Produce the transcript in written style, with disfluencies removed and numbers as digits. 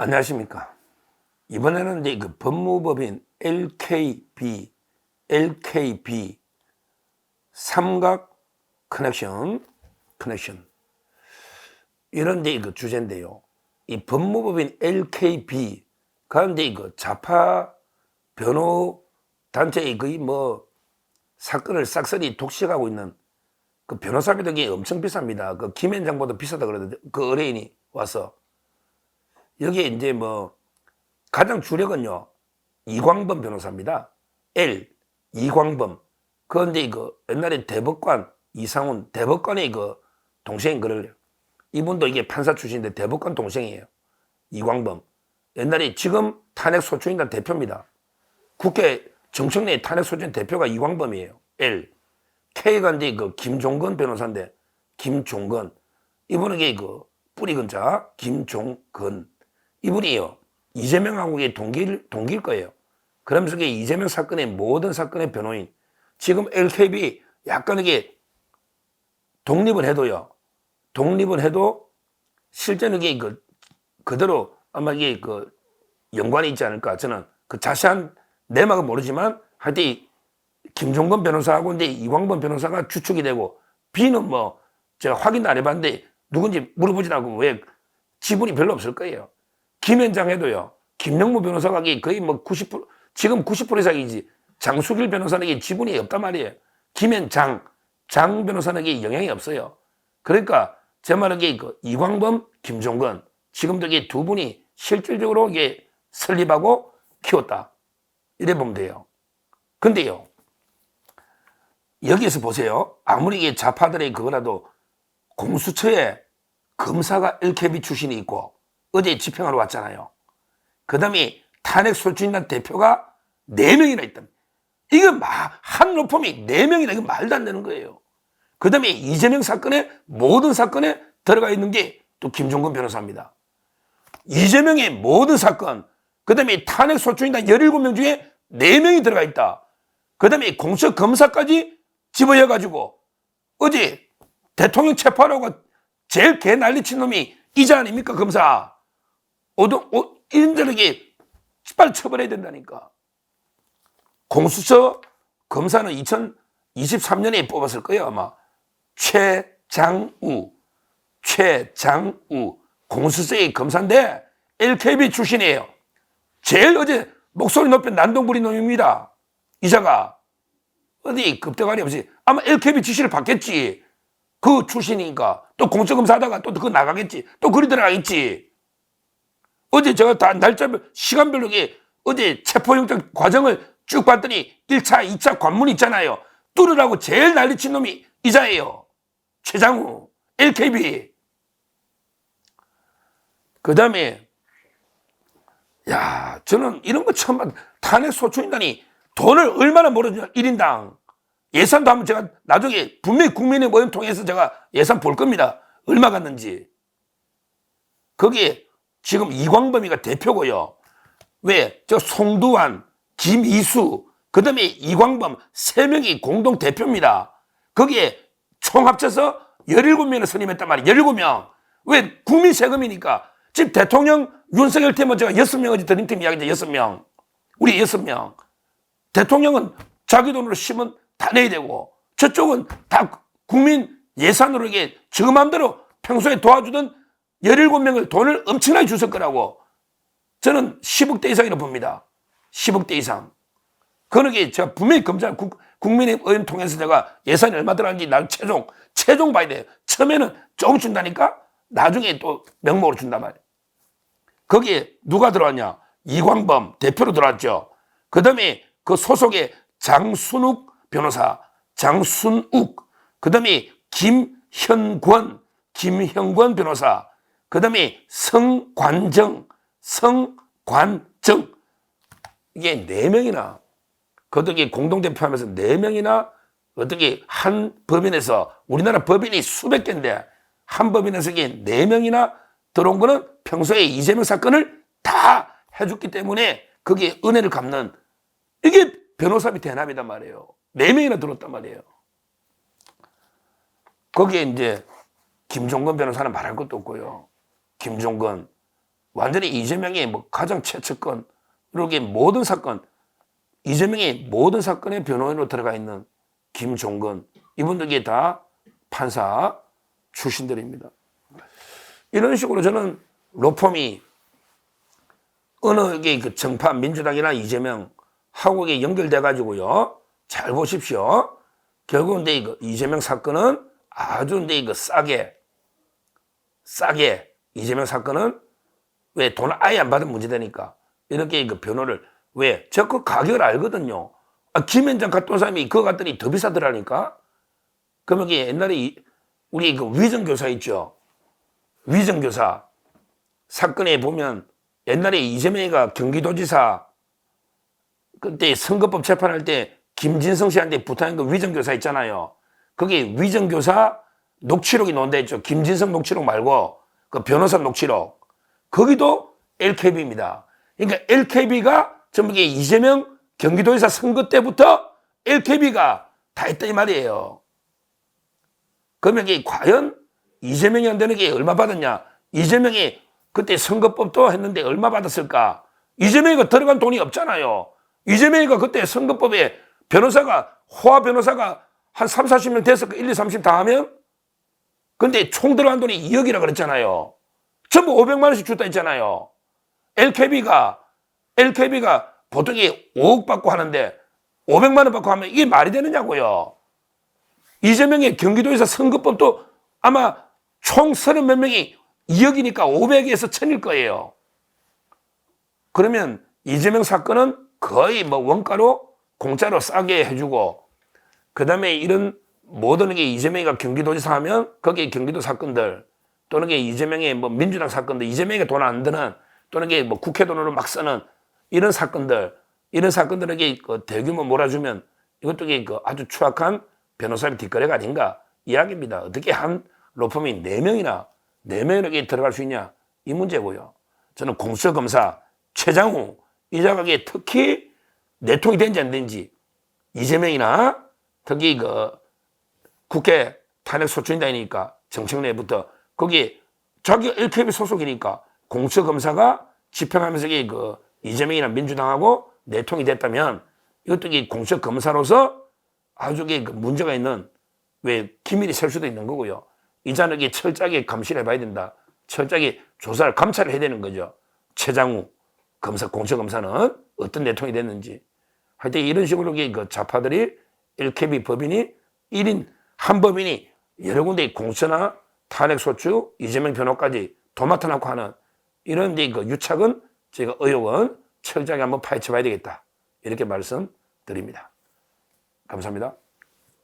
안녕하십니까. 이번에는 이제 그 법무법인 LKB 삼각 커넥션 이런 이제 그 주제인데요. 이 법무법인 LKB 가운데 그 좌파 변호 단체의 거의 뭐 사건을 싹쓸이 독식하고 있는 그 변호사비들이 엄청 비쌉니다. 그 김현장보다 비싸다 그러던데 그 의뢰인이 와서 여기에 이제 뭐 가장 주력은요 이광범 변호사입니다. 이광범. 그런데 그 옛날에 대법관 이상훈 대법관의 그 동생인 그럴 이분도 이게 판사 출신인데 대법관 동생이에요. 이광범. 옛날에 지금 탄핵소추인단 대표입니다. 국회 정청래 탄핵소추인 대표가 이광범이에요. K가 이제 그 김종건 변호사인데 김종건. 이분은 그 뿌리 근자 김종건. 이분이요. 이재명하고의 동기일 거예요. 그러면서 이재명 사건의 모든 사건의 변호인. 지금 LKB 약간 이게 독립을 해도 실제는 이게 그대로 아마 이게 그 연관이 있지 않을까. 저는 그 자세한 내막은 모르지만 하여튼 김종건 변호사하고 이제 이광범 변호사가 주축이 되고 B는 뭐 제가 확인도 안 해봤는데 누군지 물어보진 않고 왜 지분이 별로 없을 거예요. 김현장 해도요. 김영무 변호사가 거의 뭐 90% 지금 90% 이상이지. 장수길 변호사는 지분이 없단 말이에요. 김현장 장 변호사는 영향이 없어요. 그러니까 제 말은 이광범, 김종건 지금도 두 분이 실질적으로 설립하고 키웠다. 이래 보면 돼요. 근데요. 여기에서 보세요. 아무리 좌파들의 그거라도 공수처에 검사가 LKB 출신이 있고 어제 집행하러 왔잖아요. 그 다음에 탄핵소추인단 대표가 4명이나 있다. 이거 한 로펌이 4명이나 이거 말도 안 되는 거예요. 그 다음에 이재명 사건에 모든 사건에 들어가 있는 게 또 김종건 변호사입니다. 이재명의 모든 사건, 그 다음에 탄핵소추인단 17명 중에 4명이 들어가 있다. 그 다음에 공수처 검사까지 집어여가지고 어제 대통령 체포하라고 제일 개 난리친 놈이 이자 아닙니까 검사. 이런 저렇게 빨리 처벌해야 된다니까. 공수처 검사는 2023년에 뽑았을 거예요 아마. 최장우 공수처의 검사인데 LKB 출신이에요. 제일 어제 목소리 높인 난동부리 놈입니다. 이자가 어디 급대가리 없이 아마 LKB 지시를 받겠지. 그 출신이니까 또 공수처검사 하다가 또 그거 나가겠지. 또 그리 들어가겠지. 어제 제가 다 날짜별 시간별로 어제 체포영장 과정을 쭉 봤더니 1차 2차 관문 있잖아요. 뚫으라고 제일 난리친 놈이 이자예요. 최장우 LKB. 그 다음에 저는 이런 거 처음 봤. 탄핵소추인단이 돈을 얼마나 벌어주냐 1인당. 예산도 한번 제가 나중에 분명히 국민의힘 통해서 제가 예산 볼 겁니다. 얼마 갔는지. 거기에 지금 이광범이가 대표고요. 왜? 저 송두환, 김이수, 그 다음에 이광범 3명이 공동 대표입니다. 거기에 총 합쳐서 17명을 선임했단 말이에요. 17명. 왜? 국민 세금이니까. 지금 대통령 윤석열 팀은 제가 6명 어제 드림팀 이야기인데 6명. 우리 6명. 대통령은 자기 돈으로 심은 다 내야 되고 저쪽은 다 국민 예산으로 저 마음대로 평소에 도와주던 17명을 돈을 엄청나게 주실 거라고 저는 10억대 이상이라고 봅니다. 10억대 이상. 그러게 제가 분명히 국민의힘 통해서 제가 예산이 얼마 들어갔는지 난 최종 봐야 돼요. 처음에는 조금 준다니까 나중에 또 명목으로 준단 말이에요. 거기에 누가 들어왔냐? 이광범 대표로 들어왔죠. 그 다음에 그 소속의 장순욱 변호사, 그 다음에 김현권 변호사, 그 다음에 성관정. 이게 4명이나, 그것도 공동대표 하면서 4명이나 어떻게 한 법인에서, 우리나라 법인이 수백 개인데, 한 법인에서 이게 4명이나 들어온 거는 평소에 이재명 사건을 다 해줬기 때문에 거기에 은혜를 갚는, 이게 변호사비 대납이단 말이에요. 4명이나 들었단 말이에요. 거기에 이제 김종건 변호사는 말할 것도 없고요. 김종건 완전히 이재명의 뭐 가장 최측근, 이렇게 모든 사건, 이재명의 모든 사건의 변호인으로 들어가 있는 김종건, 이분들이 다 판사 출신들입니다. 이런 식으로 저는 로펌이 어느 게 그 정파 민주당이나 이재명 하고 연결돼 가지고요. 잘 보십시오. 결국은 이거 이재명 사건은 아주 이거 싸게 이재명 사건은 왜 돈 아예 안 받은 문제되니까 이렇게 그 변호를 왜 저 그 가격을 알거든요. 김현장 갔던 사람이 그거 갔더니 더 비싸더라니까. 그러면 이게 옛날에 우리 그 위정교사 있죠. 위정교사 사건에 보면 옛날에 이재명이가 경기도지사 그때 선거법 재판할 때 김진성 씨한테 부탁한 그 위정교사 있잖아요. 거기 위정교사 녹취록이 논다 했죠. 김진성 녹취록 말고 그 변호사 녹취록. 거기도 LKB입니다. 그러니까 LKB가 전부 이재명 경기도지사 선거 때부터 LKB가 다 했다 이 말이에요. 그러면 이게 과연 이재명이한테는 게 얼마 받았냐? 이재명이 그때 선거법도 했는데 얼마 받았을까? 이재명이가 들어간 돈이 없잖아요. 이재명이가 그때 선거법에 호화 변호사가 한 3, 40명 됐을 거 1, 2, 30 다 하면 근데 총 들어간 돈이 2억이라 그랬잖아요. 전부 500만 원씩 줬다 했잖아요. LKB가 보통 5억 받고 하는데 500만 원 받고 하면 이게 말이 되느냐고요. 이재명의 경기도에서 선거법도 아마 총 30 몇 명이 2억이니까 500에서 1000일 거예요. 그러면 이재명 사건은 거의 뭐 원가로 공짜로 싸게 해주고 그 다음에 이런 모든 게 이재명이가 경기도지사 하면 거기에 경기도 사건들 또는 게 이재명의 뭐 민주당 사건들 이재명이가 돈 안 드는 또는 게 뭐 국회 돈으로 막 쓰는 이런 사건들에게 그 대규모 몰아주면 이것도 그 아주 추악한 변호사의 뒷거래가 아닌가 이야기입니다. 어떻게 한 로펌이 4명이나 들어갈 수 있냐 이 문제고요. 저는 공수처검사 최장우 이 자격에 특히 내통이 된지 안 된지 이재명이나 특히 그 국회 탄핵 소추인단이니까 정청래부터 거기 자기 LKB 소속이니까 공수처검사가 집행하면서 그 이재명이나 민주당하고 내통이 됐다면 이것도 공수처검사로서 아주 그 문제가 있는 왜 기밀이 셀 수도 있는 거고요. 이 자는 철저하게 감시를 해봐야 된다. 철저하게 조사를 감찰을 해야 되는 거죠. 최장우 공수처검사는 어떤 내통이 됐는지. 하여튼 이런 식으로 그 좌파들이 LKB 법인이 1인 한 법인이 여러 군데 공수처나 탄핵소추, 이재명 변호까지 도맡아 놓고 하는 이런 그 유착은 제가 의혹은 철저하게 한번 파헤쳐 봐야 되겠다. 이렇게 말씀드립니다. 감사합니다.